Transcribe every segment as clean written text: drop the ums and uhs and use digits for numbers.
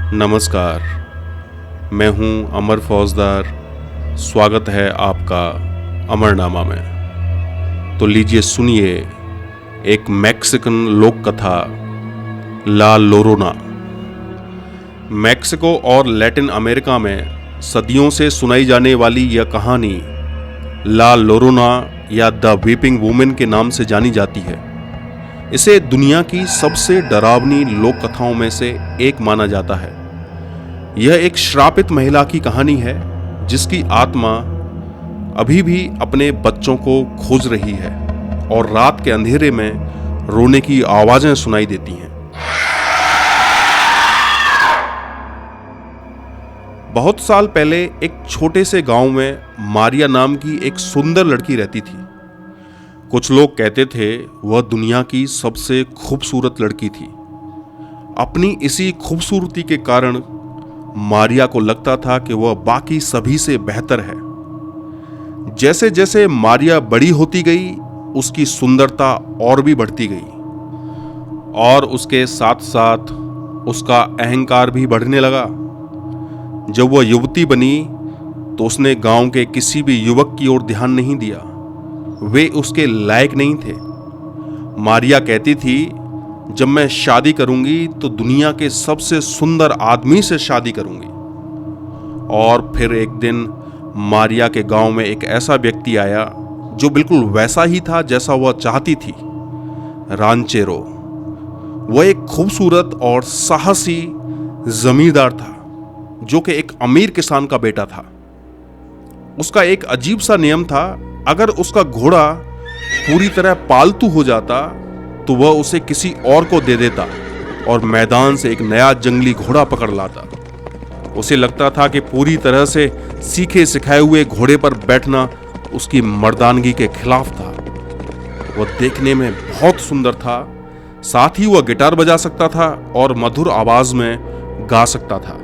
नमस्कार, मैं हूं अमर फौजदार। स्वागत है आपका अमरनामा में। तो लीजिए सुनिए एक मैक्सिकन लोक कथा, ला लोरोना। मैक्सिको और लैटिन अमेरिका में सदियों से सुनाई जाने वाली यह कहानी ला लोरोना या द वीपिंग वुमेन के नाम से जानी जाती है। इसे दुनिया की सबसे डरावनी लोक कथाओं में से एक माना जाता है। यह एक श्रापित महिला की कहानी है जिसकी आत्मा अभी भी अपने बच्चों को खोज रही है और रात के अंधेरे में रोने की आवाजें सुनाई देती हैं। बहुत साल पहले एक छोटे से गांव में मारिया नाम की एक सुंदर लड़की रहती थी। कुछ लोग कहते थे वह दुनिया की सबसे खूबसूरत लड़की थी। अपनी इसी खूबसूरती के कारण मारिया को लगता था कि वह बाकी सभी से बेहतर है। जैसे जैसे मारिया बड़ी होती गई, उसकी सुंदरता और भी बढ़ती गई और उसके साथ साथ उसका अहंकार भी बढ़ने लगा। जब वह युवती बनी तो उसने गांव के किसी भी युवक की ओर ध्यान नहीं दिया। वे उसके लायक नहीं थे। मारिया कहती थी, जब मैं शादी करूंगी तो दुनिया के सबसे सुंदर आदमी से शादी करूंगी। और फिर एक दिन मारिया के गांव में एक ऐसा व्यक्ति आया जो बिल्कुल वैसा ही था जैसा वह चाहती थी, रांचेरो। वह एक खूबसूरत और साहसी जमींदार था जो कि एक अमीर किसान का बेटा था। उसका एक अजीब सा नियम था, अगर उसका घोड़ा पूरी तरह पालतू हो जाता तो वह उसे किसी और को दे देता और मैदान से एक नया जंगली घोड़ा पकड़ लाता। उसे लगता था कि पूरी तरह से सीखे सिखाए हुए घोड़े पर बैठना उसकी मर्दानगी के खिलाफ था। वह देखने में बहुत सुंदर था, साथ ही वह गिटार बजा सकता था और मधुर आवाज में गा सकता था।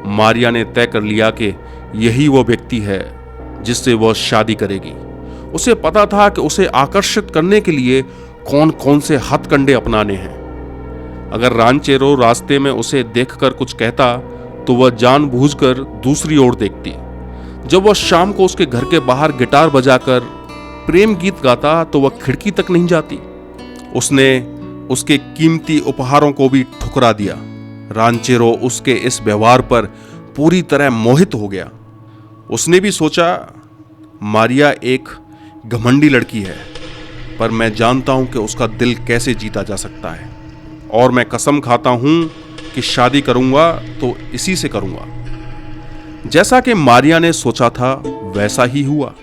मारिया ने तय कर लिया कि यही वो व्यक्ति है जिससे वह शादी करेगी। उसे पता था कि उसे आकर्षित करने के लिए कौन कौन से हथकंडे अपनाने हैं। अगर रांचेरो रास्ते में उसे देखकर कुछ कहता तो वह जानबूझकर दूसरी ओर देखती। जब वह शाम को उसके घर के बाहर गिटार बजाकर प्रेम गीत गाता तो वह खिड़की तक नहीं जाती। उसने उसके कीमती उपहारों को भी ठुकरा दिया। रांचेरो उसके इस व्यवहार पर पूरी तरह मोहित हो गया। उसने भी सोचा, मारिया एक घमंडी लड़की है, पर मैं जानता हूं कि उसका दिल कैसे जीता जा सकता है और मैं कसम खाता हूं कि शादी करूंगा तो इसी से करूंगा। जैसा कि मारिया ने सोचा था वैसा ही हुआ।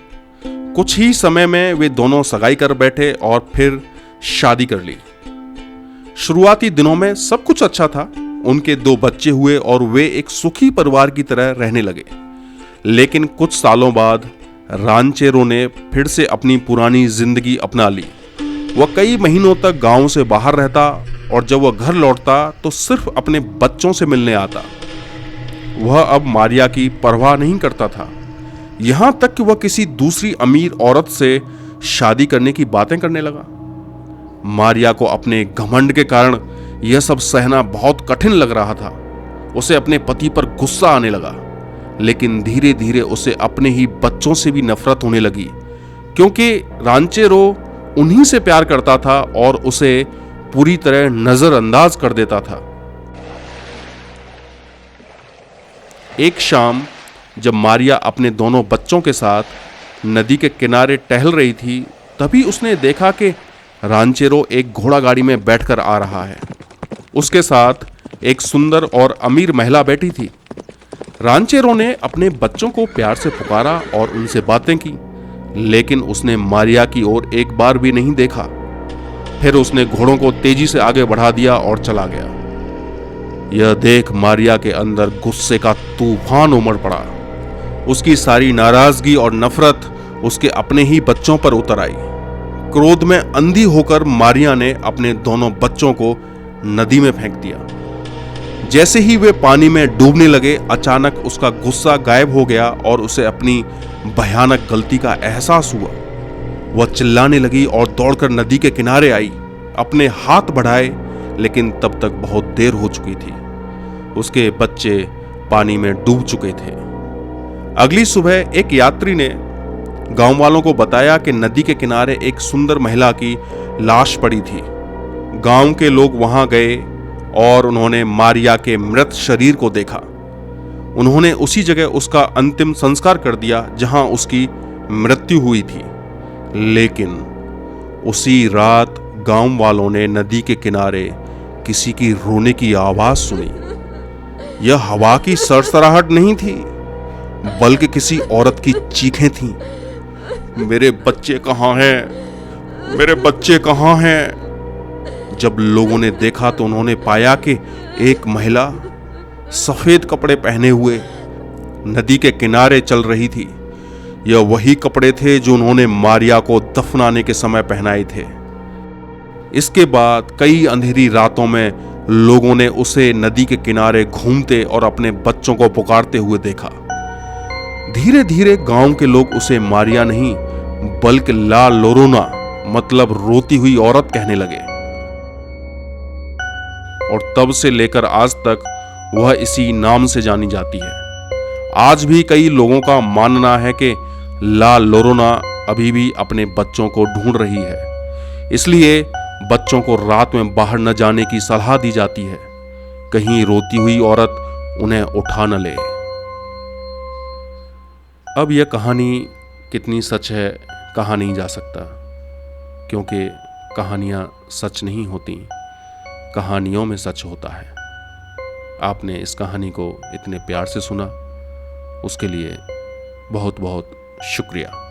कुछ ही समय में वे दोनों सगाई कर बैठे और फिर शादी कर ली। शुरुआती दिनों में सब कुछ अच्छा था। उनके 2 बच्चे हुए और वे एक सुखी परिवार की तरह रहने लगे। लेकिन कुछ सालों बाद रांचेरो ने फिर से अपनी पुरानी जिंदगी अपना ली। वह कई महीनों तक गांव से बाहर रहता और जब वह घर लौटता तो सिर्फ अपने बच्चों से मिलने आता। वह अब मारिया की परवाह नहीं करता था, यहां तक कि वह किसी दूसरी अमीर औरत से शादी करने की बातें करने लगा। मारिया को अपने घमंड के कारण यह सब सहना बहुत कठिन लग रहा था। उसे अपने पति पर गुस्सा आने लगा, लेकिन धीरे धीरे उसे अपने ही बच्चों से भी नफरत होने लगी, क्योंकि रांचेरो उन्हीं से प्यार करता था और उसे पूरी तरह नजरअंदाज कर देता था। एक शाम जब मारिया अपने दोनों बच्चों के साथ नदी के किनारे टहल रही थी, तभी उसने देखा कि रांचेरो एक घोड़ा गाड़ी में बैठकर आ रहा है। उसके साथ एक सुंदर और अमीर महिला बैठी थी। रांचेरो ने अपने बच्चों को प्यार से पुकारा और उनसे बातें की, लेकिन उसने मारिया की ओर एक बार भी नहीं देखा। फिर उसने घोड़ों को तेजी से आगे बढ़ा दिया और चला गया। यह देख मारिया के अंदर गुस्से का तूफान उमड़ पड़ा। उसकी सारी नाराजगी और नफरत उसके अपने ही बच्चों पर उतर आई। क्रोध में अंधी होकर मारिया ने अपने दोनों बच्चों को नदी में फेंक दिया। जैसे ही वे पानी में डूबने लगे, अचानक उसका गुस्सा गायब हो गया और उसे अपनी भयानक गलती का एहसास हुआ। वह चिल्लाने लगी और दौड़कर नदी के किनारे आई। अपने हाथ बढ़ाए, लेकिन तब तक बहुत देर हो चुकी थी। उसके बच्चे पानी में डूब चुके थे। अगली सुबह एक यात्री ने गांव वालों को बताया कि नदी के किनारे एक सुंदर महिला की लाश पड़ी थी। गांव के लोग वहां गए और उन्होंने मारिया के मृत शरीर को देखा। उन्होंने उसी जगह उसका अंतिम संस्कार कर दिया जहां उसकी मृत्यु हुई थी। लेकिन उसी रात गांव वालों ने नदी के किनारे किसी की रोने की आवाज सुनी। यह हवा की सरसराहट नहीं थी, बल्कि किसी औरत की चीखें थीं। मेरे बच्चे कहाँ हैं? मेरे बच्चे कहाँ हैं? जब लोगों ने देखा तो उन्होंने पाया कि एक महिला सफेद कपड़े पहने हुए नदी के किनारे चल रही थी। यह वही कपड़े थे जो उन्होंने मारिया को दफनाने के समय पहनाए थे। इसके बाद कई अंधेरी रातों में लोगों ने उसे नदी के किनारे घूमते और अपने बच्चों को पुकारते हुए देखा। धीरे धीरे गांव के लोग उसे मारिया नहीं बल्कि ला लोरोना मतलब रोती हुई औरत कहने लगे। और तब से लेकर आज तक वह इसी नाम से जानी जाती है। आज भी कई लोगों का मानना है कि ला लोरोना अभी भी अपने बच्चों को ढूंढ रही है। इसलिए बच्चों को रात में बाहर न जाने की सलाह दी जाती है, कहीं रोती हुई औरत उन्हें उठा न ले। अब यह कहानी कितनी सच है कहा नहीं जा सकता, क्योंकि कहानियां सच नहीं होती, कहानियों में सच होता है। आपने इस कहानी को इतने प्यार से सुना, उसके लिए बहुत बहुत शुक्रिया।